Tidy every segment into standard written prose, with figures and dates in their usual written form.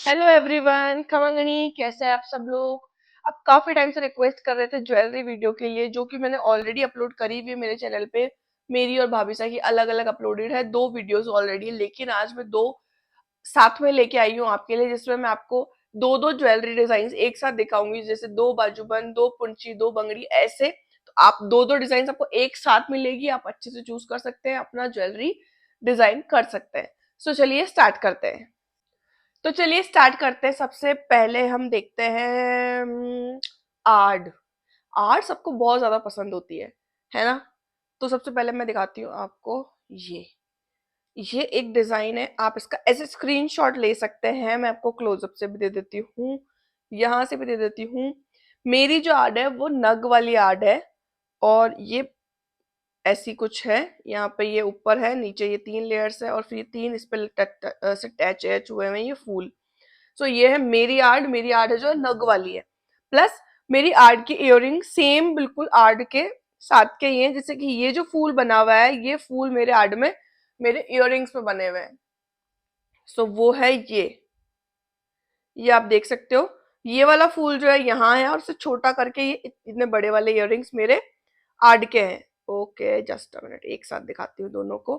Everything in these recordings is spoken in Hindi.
हेलो एवरीवन, खमंगनी कैसे हैं आप सब लोग। आप काफी टाइम से रिक्वेस्ट कर रहे थे ज्वेलरी वीडियो के लिए, जो कि मैंने ऑलरेडी अपलोड करी हुई है मेरे चैनल पे। मेरी और भाभी की अलग अलग अपलोडेड है, दो वीडियोस ऑलरेडी। लेकिन आज मैं दो साथ में लेके आई हूँ आपके लिए, जिसमें मैं आपको दो दो ज्वेलरी डिजाइन एक साथ दिखाऊंगी। जैसे दो बाजूबंद, दो पुंची, दो बंगड़ी, ऐसे। तो आप दो दो डिजाइन आपको एक साथ मिलेगी, आप अच्छे से चूज कर सकते हैं, अपना ज्वेलरी डिजाइन कर सकते हैं। सो चलिए स्टार्ट करते हैं। तो चलिए स्टार्ट करते हैं। सबसे पहले हम देखते हैं आर्ट। आर्ट सबको बहुत ज्यादा पसंद होती है ना। तो सबसे पहले मैं दिखाती हूँ आपको। ये ये एक डिजाइन है, आप इसका ऐसे स्क्रीनशॉट ले सकते हैं। मैं आपको क्लोजअप से भी दे देती हूँ, यहाँ से भी दे देती हूँ। मेरी जो आर्ट है वो नग वाली आर्ट है, और ये ऐसी कुछ है। यहाँ पे ये ऊपर है, नीचे ये तीन लेयर्स है, और फिर ये तीन इस पे से अटैच हुए हैं ये फूल। सो ये है मेरी आर्ट। मेरी आर्ट है जो नग वाली है। प्लस मेरी आर्ट की इयररिंग सेम बिल्कुल आर्ट के साथ के ही है। जैसे कि ये जो फूल बना हुआ है, ये फूल मेरे आर्ट में मेरे इयररिंग्स में बने हुए हैं। सो वो है ये आप देख सकते हो। ये वाला फूल जो है यहाँ है, और उसे छोटा करके ये इतने बड़े वाले इयररिंग्स मेरे आर्ट के हैं। ओके, जस्ट अ मिनट, एक साथ दिखाती हूँ दोनों को।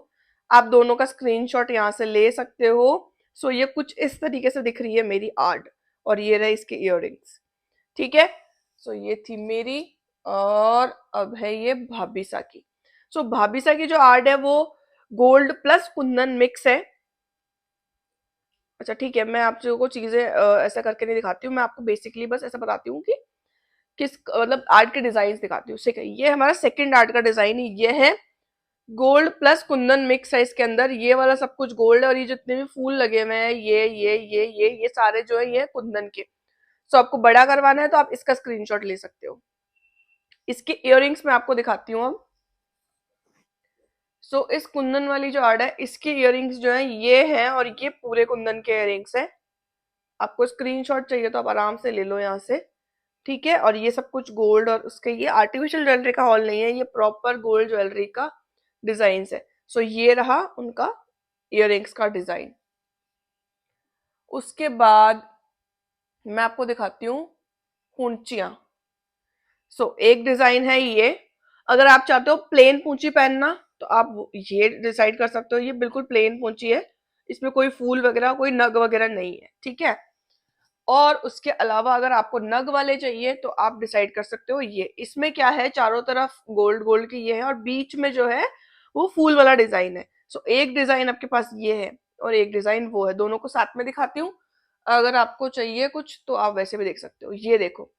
आप दोनों का स्क्रीनशॉट यहाँ से ले सकते हो। सो ये कुछ इस तरीके से दिख रही है मेरी आर्ट, और ये रहे इसके इयररिंग्स। ठीक है। सो ये थी मेरी, और अब है ये भाभीसा की। सो भाभीसा की जो आर्ट है वो गोल्ड प्लस कुंदन मिक्स है। अच्छा ठीक है, मैं आप लोगों को चीजें ऐसा करके नहीं दिखाती हूँ। मैं आपको बेसिकली बस ऐसा बताती हूँ कि किस मतलब आर्ट के डिजाइन दिखाती हूँ। ये हमारा सेकंड आर्ट का डिजाइन ये है। गोल्ड प्लस कुंदन मिक्स है इसके अंदर। ये वाला सब कुछ गोल्ड है, और ये जितने भी फूल लगे हुए हैं ये सारे जो है ये कुंदन के। सो आपको बड़ा करवाना है तो आप इसका स्क्रीनशॉट ले सकते हो। इसके इयररिंग्स मैं आपको दिखाती हूँ अब। सो इस कुंदन वाली जो आर्ट है, इसके इयररिंग्स जो है ये है, और ये पूरे कुंदन के इयररिंग्स है। आपको स्क्रीनशॉट चाहिए तो आप आराम से ले लो यहाँ से। ठीक है। और ये सब कुछ गोल्ड, और उसके ये आर्टिफिशियल ज्वेलरी का हॉल नहीं है, ये प्रॉपर गोल्ड ज्वेलरी का डिजाइन है। सो ये रहा उनका इयररिंग्स का डिजाइन। उसके बाद मैं आपको दिखाती हूँ पूंचियां। एक डिजाइन है ये। अगर आप चाहते हो प्लेन पूंची पहनना, तो आप ये डिसाइड कर सकते हो। ये बिल्कुल प्लेन पूंची है, इसमें कोई फूल वगैरह कोई नग वगैरह नहीं है। ठीक है। और उसके अलावा अगर आपको नग वाले चाहिए तो आप डिसाइड कर सकते हो। ये इसमें क्या है, चारों तरफ गोल्ड गोल्ड की ये है, और बीच में जो है वो फूल वाला डिजाइन है। एक डिजाइन आपके पास ये है, और एक डिजाइन वो है। दोनों को साथ में दिखाती हूँ। अगर आपको चाहिए कुछ तो आप वैसे भी देख सकते हो। ये देखो,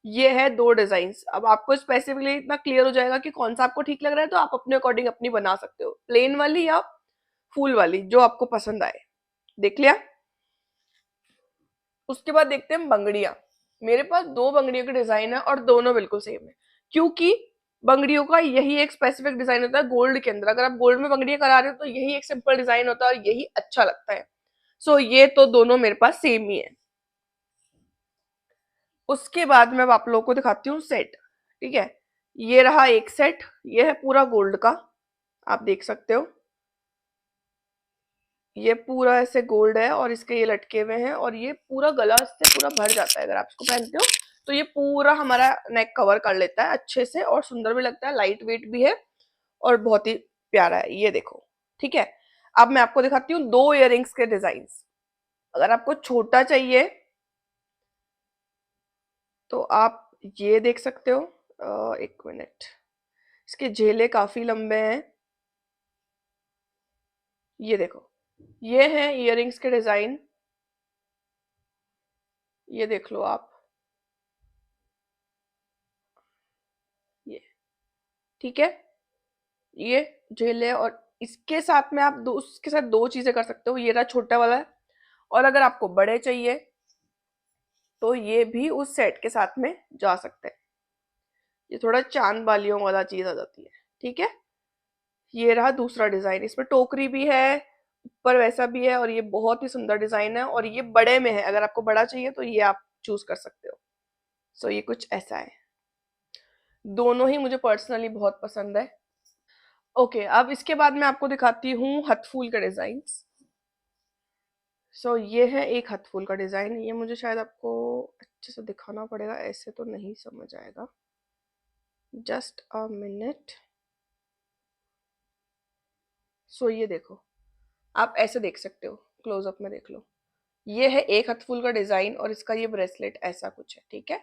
ये है दो डिजाइन। अब आपको स्पेसिफिकली इतना क्लियर हो जाएगा कि कौन सा आपको ठीक लग रहा है, तो आप अपने अकॉर्डिंग अपनी बना सकते हो, प्लेन वाली या फूल वाली, जो आपको पसंद आए। देख लिया। उसके बाद देखते हैं बंगड़ियां। मेरे पास दो बंगड़ियों के डिजाइन है, और दोनों बिल्कुल सेम है। क्योंकि बंगड़ियों का यही एक स्पेसिफिक डिजाइन होता है गोल्ड के अंदर। अगर आप गोल्ड में बंगड़ियां करा रहे हो तो यही एक सिंपल डिजाइन होता है, और यही अच्छा लगता है। ये तो दोनों मेरे पास सेम ही है। उसके बाद मैं अब आप लोगों को दिखाती हूँ सेट। ठीक है। ये रहा एक सेट, ये है पूरा गोल्ड का। आप देख सकते हो, ये पूरा ऐसे गोल्ड है, और इसके ये लटके हुए हैं, और ये पूरा गला से पूरा भर जाता है अगर आप इसको पहनते हो। तो ये पूरा हमारा नेक कवर कर लेता है अच्छे से, और सुंदर भी लगता है, लाइट वेट भी है, और बहुत ही प्यारा है। ये देखो। ठीक है। अब मैं आपको दिखाती हूँ दो इयररिंग्स के डिजाइन। अगर आपको छोटा चाहिए तो आप ये देख सकते हो। एक मिनट, इसके झेले काफी लंबे हैं। ये देखो, ये है इयररिंग्स के डिजाइन। ये देख लो आप। ये ठीक है। ये जेल है, और इसके साथ में आप दो उसके साथ दो चीजें कर सकते हो। ये रहा छोटा वाला है, और अगर आपको बड़े चाहिए तो ये भी उस सेट के साथ में जा सकते हैं। ये थोड़ा चांद बालियों वाला चीज आ जाती है। ठीक है। ये रहा दूसरा डिजाइन, इसमें टोकरी भी है, ऊपर वैसा भी है, और ये बहुत ही सुंदर डिजाइन है, और ये बड़े में है। अगर आपको बड़ा चाहिए तो ये आप चूज कर सकते हो। ये कुछ ऐसा है। दोनों ही मुझे पर्सनली बहुत पसंद है। ओके, अब इसके बाद मैं आपको दिखाती हूँ हथफूल के डिजाइन। सो ये है एक हाथ फूल का डिजाइन। ये मुझे शायद आपको अच्छे से दिखाना पड़ेगा, ऐसे तो नहीं समझ आएगा। Just a minute. सो ये देखो, आप ऐसे देख सकते हो, क्लोजअप में देख लो। ये है एक हाथ फूल का डिजाइन और इसका ये ब्रेसलेट ऐसा कुछ है, ठीक है।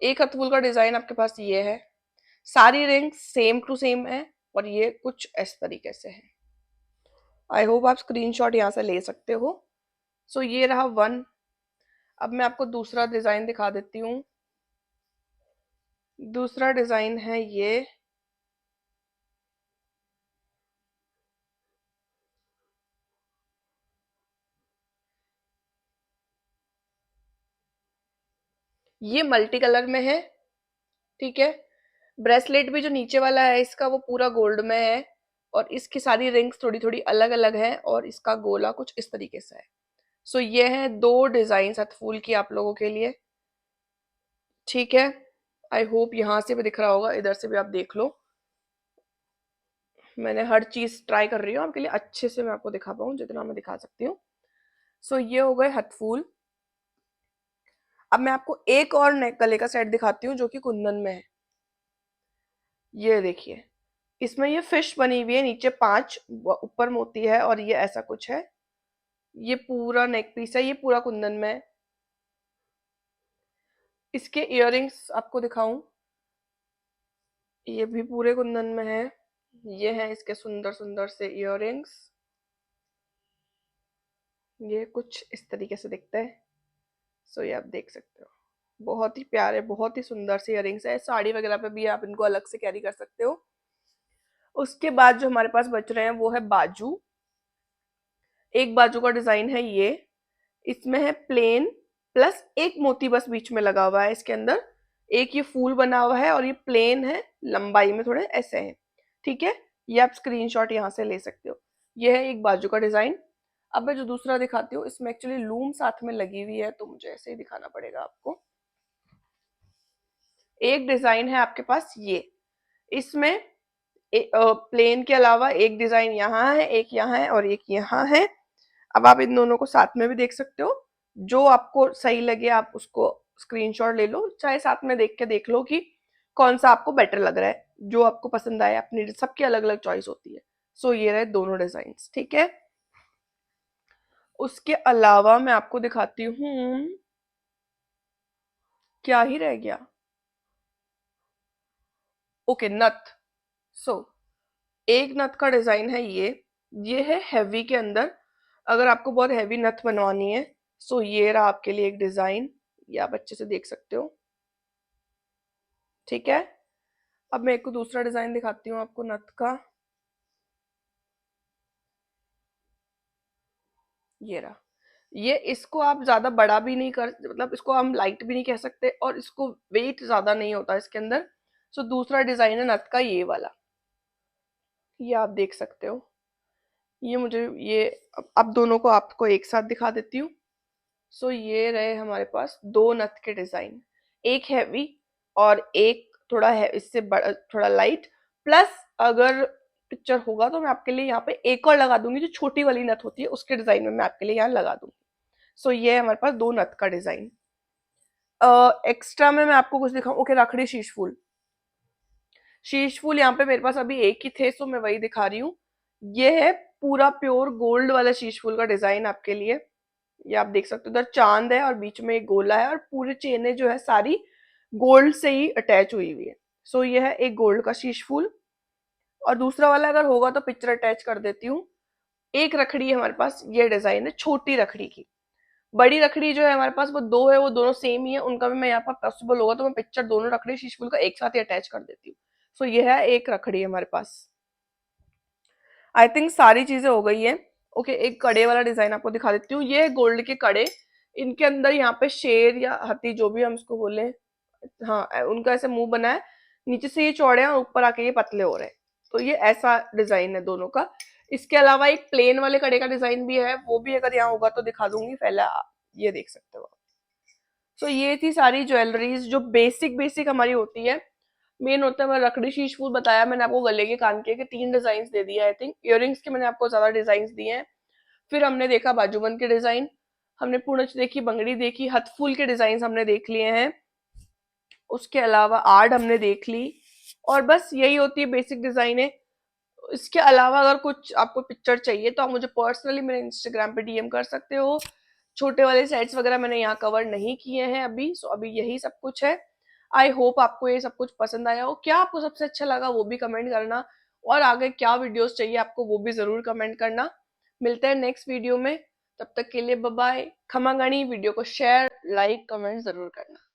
एक हाथ फूल का डिजाइन आपके पास ये है। सारी रिंग्स सेम टू सेम है और ये कुछ इस तरीके से है। आई होप आप स्क्रीनशॉट यहाँ से ले सकते हो। सो ये रहा वन। अब मैं आपको दूसरा डिजाइन दिखा देती हूँ। दूसरा डिजाइन है ये मल्टी कलर में है, ठीक है। ब्रेसलेट भी जो नीचे वाला है इसका वो पूरा गोल्ड में है और इसकी सारी रिंग्स थोड़ी थोड़ी अलग अलग है और इसका गोला कुछ इस तरीके से है। सो ये है दो डिजाइन फूल की आप लोगों के लिए, ठीक है। आई होप यहाँ से भी दिख रहा होगा, इधर से भी आप देख लो। मैंने हर चीज ट्राई कर रही हूँ आपके लिए, अच्छे से मैं आपको दिखा पाऊँ जितना मैं दिखा सकती हूँ। सो ये हो गए हथफूल। अब मैं आपको एक और नेक गले का सेट दिखाती हूँ जो कि कुंदन में है। ये देखिए, इसमें ये फिश बनी हुई है, नीचे 5, ऊपर मोती है और ये ऐसा कुछ है। ये पूरा नेक पीस है, ये पूरा कुंदन में है। इसके इयररिंग्स आपको दिखाऊं, ये भी पूरे कुंदन में है। ये है इसके सुंदर सुंदर से इयररिंग्स। ये कुछ इस तरीके से दिखता है। सो ये आप देख सकते हो, बहुत ही प्यारे, बहुत ही सुंदर से इयररिंग्स है। साड़ी वगैरह पे भी आप इनको अलग से कैरी कर सकते हो। उसके बाद जो हमारे पास बच रहे हैं वो है बाजू। एक बाजू का डिजाइन है ये। इसमें है प्लेन प्लस एक मोती बस बीच में लगा हुआ है इसके अंदर। एक ये फूल बना हुआ है और ये प्लेन है, लंबाई में थोड़े ऐसे हैं, ठीक है। ये आप स्क्रीनशॉट यहाँ से ले सकते हो। ये है एक बाजू का डिजाइन। अब मैं जो दूसरा दिखाती हूँ, इसमें एक्चुअली लूम साथ में लगी हुई है तो मुझे ऐसे ही दिखाना पड़ेगा आपको। एक डिजाइन है आपके पास ये, इसमें प्लेन के अलावा एक डिजाइन यहाँ है, एक यहाँ है और एक यहाँ है। अब आप इन दोनों को साथ में भी देख सकते हो, जो आपको सही लगे आप उसको स्क्रीनशॉट ले लो, चाहे साथ में देख के देख लो कि कौन सा आपको बेटर लग रहा है, जो आपको पसंद आए। अपनी सबकी अलग अलग चॉइस होती है। सो ये रहे दोनों डिजाइन, ठीक है। उसके अलावा मैं आपको दिखाती हूँ, क्या ही रह गया, ओके, नथ। सो एक नथ का डिजाइन है ये है हैवी के अंदर। अगर आपको बहुत हैवी नथ बनवानी है, सो ये रहा आपके लिए एक डिजाइन। ये आप अच्छे से देख सकते हो, ठीक है। अब मैं एक को दूसरा डिजाइन दिखाती हूँ आपको नथ का। ये रहा। ये इसको आप ज्यादा बड़ा भी नहीं कर, मतलब इसको हम लाइट भी नहीं कह सकते और इसको वेट ज्यादा नहीं होता इसके अंदर। सो दूसरा डिजाइन है नथ का ये वाला। ये आप देख सकते हो। ये मुझे ये अब दोनों को आपको एक साथ दिखा देती हूँ। सो ये रहे हमारे पास दो नथ के डिजाइन, एक हैवी और एक थोड़ा है इससे बड़ा, थोड़ा लाइट। प्लस अगर पिक्चर होगा तो मैं आपके लिए यहाँ पे एक और लगा दूंगी, जो छोटी वाली नथ होती है उसके डिजाइन में मैं आपके लिए यहाँ लगा दूंगी। सो ये है हमारे पास दो नथ का डिजाइन। एक्स्ट्रा में मैं आपको कुछ दिखाऊं, ओके, रखड़ी शीश फूल। शीश फूल यहाँ पे मेरे पास अभी एक ही थे, सो मैं वही दिखा रही हूँ। ये है पूरा प्योर गोल्ड वाला शीश फूल का डिजाइन आपके लिए। ये आप देख सकते हो, उधर चांद है और बीच में एक गोला है और पूरी चेनें जो है सारी गोल्ड से ही अटैच हुई हुई है। सो ये है एक गोल्ड का शीश फूल। और दूसरा वाला अगर होगा तो पिक्चर अटैच कर देती हूँ। एक रखड़ी है हमारे पास, ये डिजाइन है छोटी रखड़ी की। बड़ी रखड़ी जो है हमारे पास वो दो है, वो दोनों सेम ही है, उनका भी मैं यहाँ पर पॉसिबल होगा तो मैं पिक्चर दोनों रखड़ी शीश फूल का एक साथ ही अटैच कर देती हूँ। सो ये है एक रखड़ी हमारे पास। आई थिंक सारी चीजें हो गई है। ओके, एक कड़े वाला डिजाइन आपको दिखा देती हूँ। ये है गोल्ड के कड़े। इनके अंदर यहाँ पे शेर या हाथी जो भी हम इसको बोले, हाँ, उनका ऐसे मुंह बना है। नीचे से ये चौड़े हैं और ऊपर आके ये पतले हो रहे हैं। तो ये ऐसा डिजाइन है दोनों का। इसके अलावा एक प्लेन वाले कड़े का डिजाइन भी है, वो भी अगर यहाँ होगा तो दिखा दूंगी। पहले ये देख सकते हो। तो ये थी सारी ज्वेलरीज जो बेसिक बेसिक हमारी होती है। मेन होता है, मैं रखड़ी शीश फूल बताया मैंने आपको, गले के कान के 3 डिजाइन दे दिए आई थिंक। इयररिंग्स के मैंने आपको ज्यादा डिजाइन दिए हैं। फिर हमने देखा बाजूबंद के डिजाइन, हमने पूनच देखी, बंगड़ी देखी, हथफूल के डिजाइन हमने देख लिए हैं, उसके अलावा आर्ट हमने देख ली, और बस यही होती है बेसिक डिजाइन है। इसके अलावा अगर कुछ आपको पिक्चर चाहिए तो आप मुझे पर्सनली मेरे इंस्टाग्राम पे डीएम कर सकते हो। छोटे वाले सेट्स वगैरह मैंने यहाँ कवर नहीं किए हैं अभी, सो अभी यही सब कुछ है। आई होप आपको ये सब कुछ पसंद आया हो। क्या आपको सबसे अच्छा लगा वो भी कमेंट करना, और आगे क्या वीडियोस चाहिए आपको वो भी जरूर कमेंट करना। मिलते हैं नेक्स्ट वीडियो में, तब तक के लिए बाय बाय। खमा गणी, वीडियो को शेयर लाइक कमेंट जरूर करना।